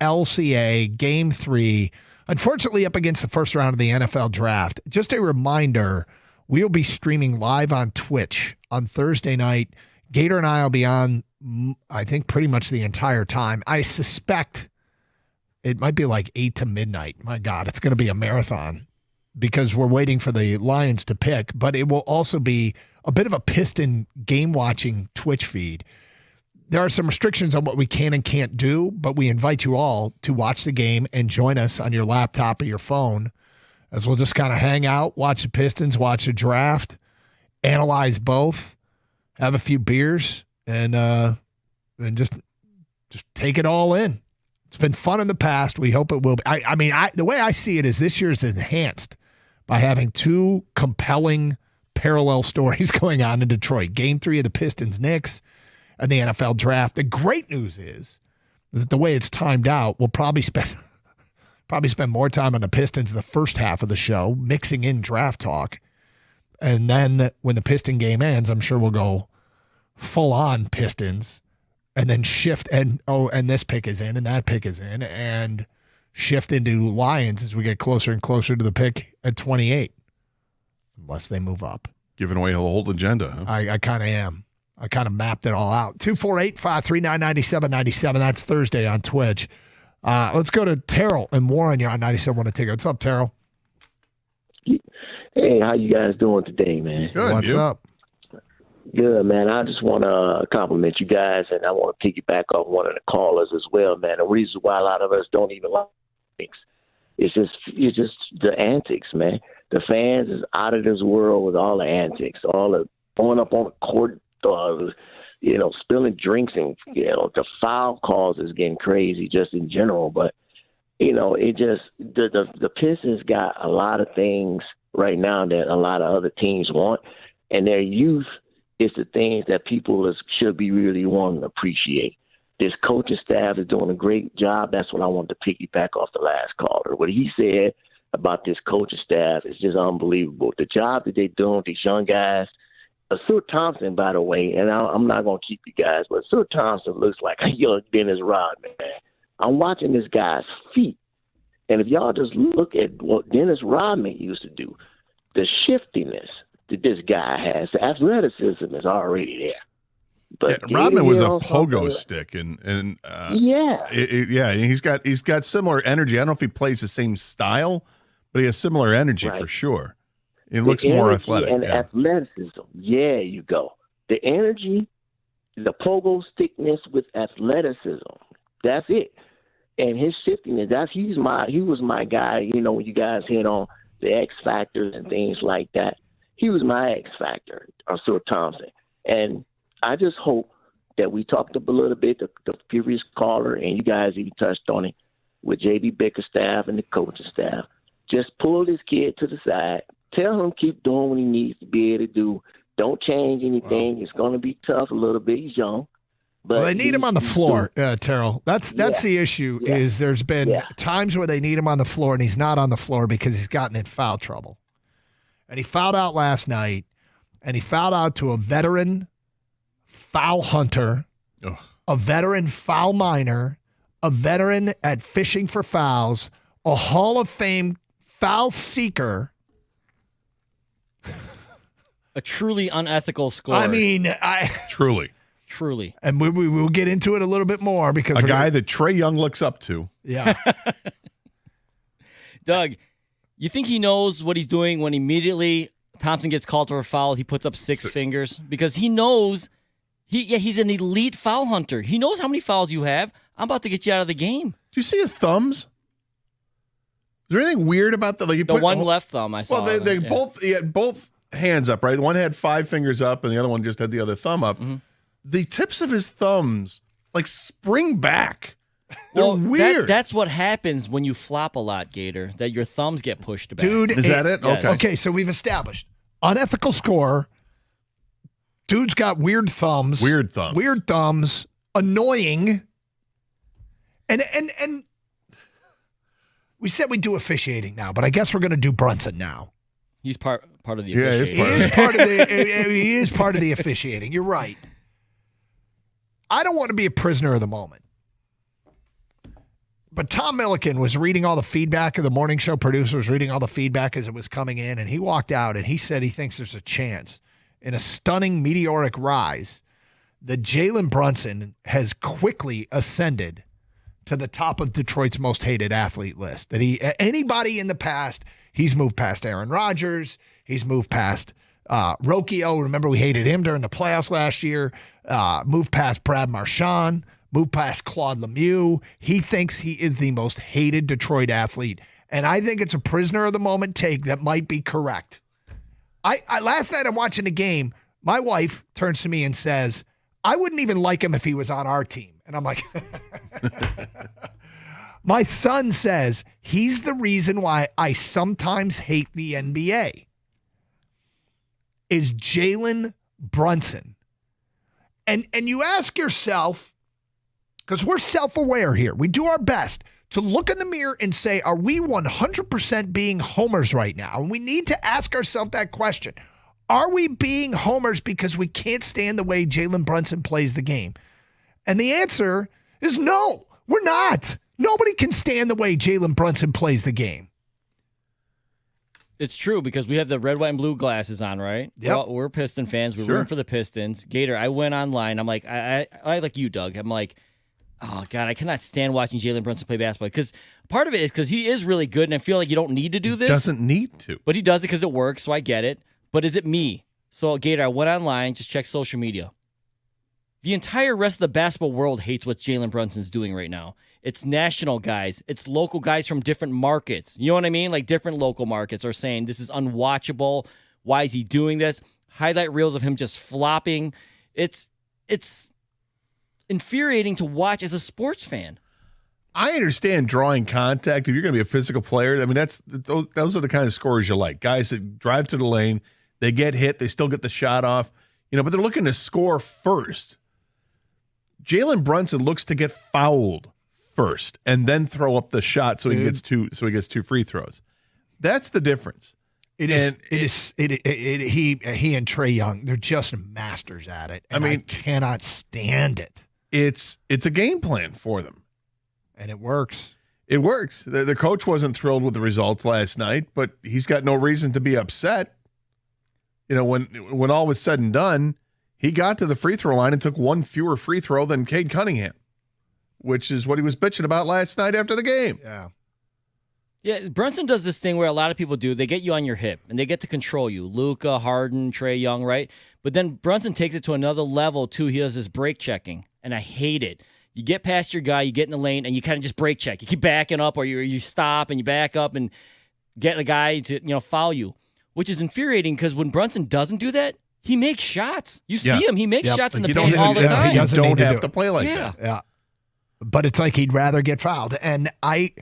LCA Game 3, unfortunately up against the first round of the NFL Draft. Just a reminder, we'll be streaming live on Twitch on Thursday night. Gator and I will be on, I think, pretty much the entire time. I suspect it might be like 8 to midnight. My God, it's going to be a marathon because we're waiting for the Lions to pick, but it will also be a bit of a Piston game-watching Twitch feed. There are some restrictions on what we can and can't do, but we invite you all to watch the game and join us on your laptop or your phone as we'll just kind of hang out, watch the Pistons, watch the draft, analyze both, have a few beers, and just take it all in. It's been fun in the past. We hope it will be. I mean, the way I see it is this year is enhanced by having two compelling parallel stories going on in Detroit. Game 3 of the Pistons Knicks and the NFL Draft. The great news is the way it's timed out, we'll probably spend more time on the Pistons in the first half of the show, mixing in draft talk. And then when the Piston game ends, I'm sure we'll go full on Pistons. And then shift, and this pick is in, and that pick is in, and shift into Lions as we get closer and closer to the pick at 28, unless they move up. Giving away the whole agenda, huh? I kind of am. I kind of mapped it all out. 248-539-9797. That's Thursday on Twitch. Let's go to Terrell and Warren. You're on 97 Want to Take It. What's up, Terrell? Hey, how you guys doing today, man? Good, What's up? Good, man. I just want to compliment you guys, and I want to piggyback off one of the callers as well, man. The reason why a lot of us don't even like things, it's just the antics, man. The fans is out of this world with all the antics, all the going up on the court, spilling drinks, and the foul calls is getting crazy just in general. But it just the Pistons got a lot of things right now that a lot of other teams want, and their youth. It's the things that people should be really wanting to appreciate. This coaching staff is doing a great job. That's what I wanted to piggyback off the last caller. What he said about this coaching staff is just unbelievable. The job that they're doing with these young guys. Sir Thompson, by the way, and I'm not going to keep you guys, but Sir Thompson looks like a young Dennis Rodman, man. I'm watching this guy's feet. And if y'all just look at what Dennis Rodman used to do, the shiftiness that this guy has, the athleticism is already there. But Rodman was a pogo stick, and he's got similar energy. I don't know if he plays the same style, but he has similar energy for sure. He looks more athletic. And athleticism, you go. The energy, the pogo stickness with athleticism. That's it. And his shiftiness, he was my guy. When you guys hit on the X factors and things like that. He was my X factor, Sir Thompson. And I just hope that we talked up a little bit, the previous caller, and you guys even touched on it with J.B. Bickerstaff and the coaching staff. Just pull this kid to the side. Tell him keep doing what he needs to be able to do. Don't change anything. Wow. It's going to be tough a little bit. He's young. But they need him on the floor, Terrell. That's the issue is there's been times where they need him on the floor, and he's not on the floor because he's gotten in foul trouble. And he fouled out last night, and he fouled out to a veteran foul hunter, a veteran foul miner, a veteran at fishing for fouls, a Hall of Fame foul seeker. A truly unethical scorer. I mean, Truly. And we will get into it a little bit more because a guy that Trae Young looks up to. Yeah. Doug, you think he knows what he's doing when immediately Thompson gets called for a foul, he puts up six fingers? Because he knows he's an elite foul hunter. He knows how many fouls you have. I'm about to get you out of the game. Do you see his thumbs? Is there anything weird about the left thumb I saw? Well, he had both hands up, right? One had 5 fingers up and the other one just had the other thumb up. Mm-hmm. The tips of his thumbs spring back. They're weird. That's what happens when you flop a lot, Gator, that your thumbs get pushed back. Dude, is that it? Yes. Okay, so we've established unethical scorer. Dude's got weird thumbs. Annoying. And we said we'd do officiating now, but I guess we're going to do Brunson now. He's part of the officiating. He is part of the officiating. You're right. I don't want to be a prisoner of the moment. But Tom Milliken was reading all the feedback, of the morning show producer was reading all the feedback as it was coming in, and he walked out and he said he thinks there's a chance in a stunning meteoric rise that Jalen Brunson has quickly ascended to the top of Detroit's most hated athlete list. That anybody in the past, he's moved past Aaron Rodgers, he's moved past Rocchio. Remember, we hated him during the playoffs last year. Moved past Brad Marchand, moved past Claude Lemieux. He thinks he is the most hated Detroit athlete. And I think it's a prisoner of the moment take that might be correct. I last night I'm watching the game. My wife turns to me and says, I wouldn't even like him if he was on our team. And I'm like, my son says he's the reason why I sometimes hate the NBA. Is Jalen Brunson. And you ask yourself, because we're self-aware here, we do our best to look in the mirror and say, are we 100% being homers right now? And we need to ask ourselves that question. Are we being homers because we can't stand the way Jalen Brunson plays the game? And the answer is no, we're not. Nobody can stand the way Jalen Brunson plays the game. It's true because we have the red, white, and blue glasses on, right? Yep. We're Piston fans. We're rooting for the Pistons. Gator, I went online. I'm like, I like you, Doug. I'm like, oh, God, I cannot stand watching Jalen Brunson play basketball. Because part of it is because he is really good, and I feel like you don't need to do this. Doesn't need to. But he does it because it works, so I get it. But is it me? So, Gator, I went online, just checked social media. The entire rest of the basketball world hates what Jalen Brunson's doing right now. It's national guys. It's local guys from different markets. You know what I mean? Like different local markets are saying this is unwatchable. Why is he doing this? Highlight reels of him just flopping. It's infuriating to watch as a sports fan. I understand drawing contact. If you're going to be a physical player, I mean, those are the kind of scorers you like. Guys that drive to the lane, they get hit, they still get the shot off, but they're looking to score first. Jalen Brunson looks to get fouled first and then throw up the shot so he gets two free throws. That's the difference. He and Trae Young, they're just masters at it. And I cannot stand it. It's a game plan for them. And it works. It works. The coach wasn't thrilled with the results last night, but he's got no reason to be upset. When all was said and done, he got to the free throw line and took one fewer free throw than Cade Cunningham, which is what he was bitching about last night after the game. Yeah, Brunson does this thing where a lot of people do. They get you on your hip, and they get to control you. Luka, Harden, Trae Young, right? But then Brunson takes it to another level, too. He does this break checking, and I hate it. You get past your guy, you get in the lane, and you kind of just break check. You keep backing up, or you stop, and you back up and get a guy to foul you, which is infuriating because when Brunson doesn't do that, he makes shots. You see him. He makes shots in the paint all the time. You don't have to play like that. Yeah. But it's like he'd rather get fouled. And I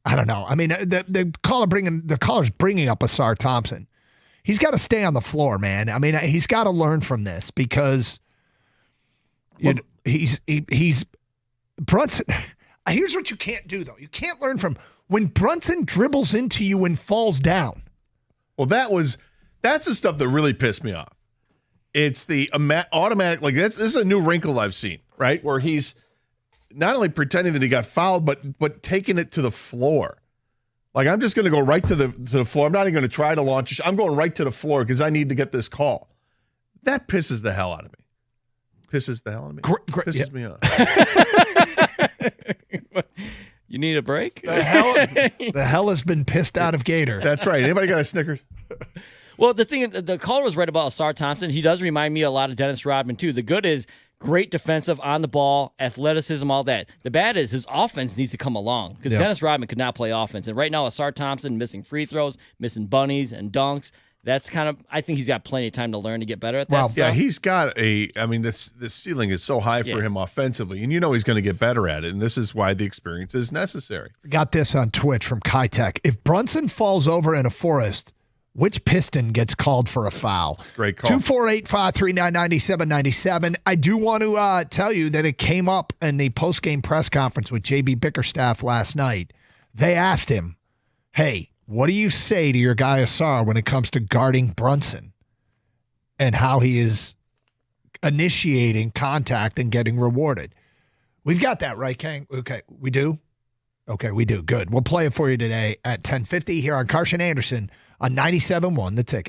don't know. I mean, the caller's bringing up Ausar Thompson. He's got to stay on the floor, man. I mean, he's got to learn from this because he's Brunson. Here's what you can't do, though. You can't learn from when Brunson dribbles into you and falls down. Well, that's the stuff that really pissed me off. It's the automatic, this is a new wrinkle I've seen, right? Where he's not only pretending that he got fouled, but taking it to the floor. Like, I'm just going to go right to the floor. I'm not even going to try to launch. I'm going right to the floor because I need to get this call. That pisses the hell out of me. Pisses me off. You need a break? The hell has been pissed out of Gator. That's right. Anybody got a Snickers? Well, the caller was right about Ausar Thompson. He does remind me a lot of Dennis Rodman, too. The good is great defensive, on the ball, athleticism, all that. The bad is his offense needs to come along because Dennis Rodman could not play offense. And right now, Ausar Thompson missing free throws, missing bunnies and dunks. That's I think he's got plenty of time to learn to get better at that stuff. Yeah, he's got the ceiling is so high for him offensively, and he's going to get better at it, and this is why the experience is necessary. Got this on Twitch from Kitech. If Brunson falls over in a forest, which Piston gets called for a foul? Great call. 248-539-9797. I do want to tell you that it came up in the post-game press conference with J.B. Bickerstaff last night. They asked him, hey, what do you say to your guy Ausar when it comes to guarding Brunson and how he is initiating contact and getting rewarded? We've got that, right, Kang? Okay, we do? Okay, we do. Good. We'll play it for you today at 10:50 here on Karsch and Anderson on 97.1 The Ticket.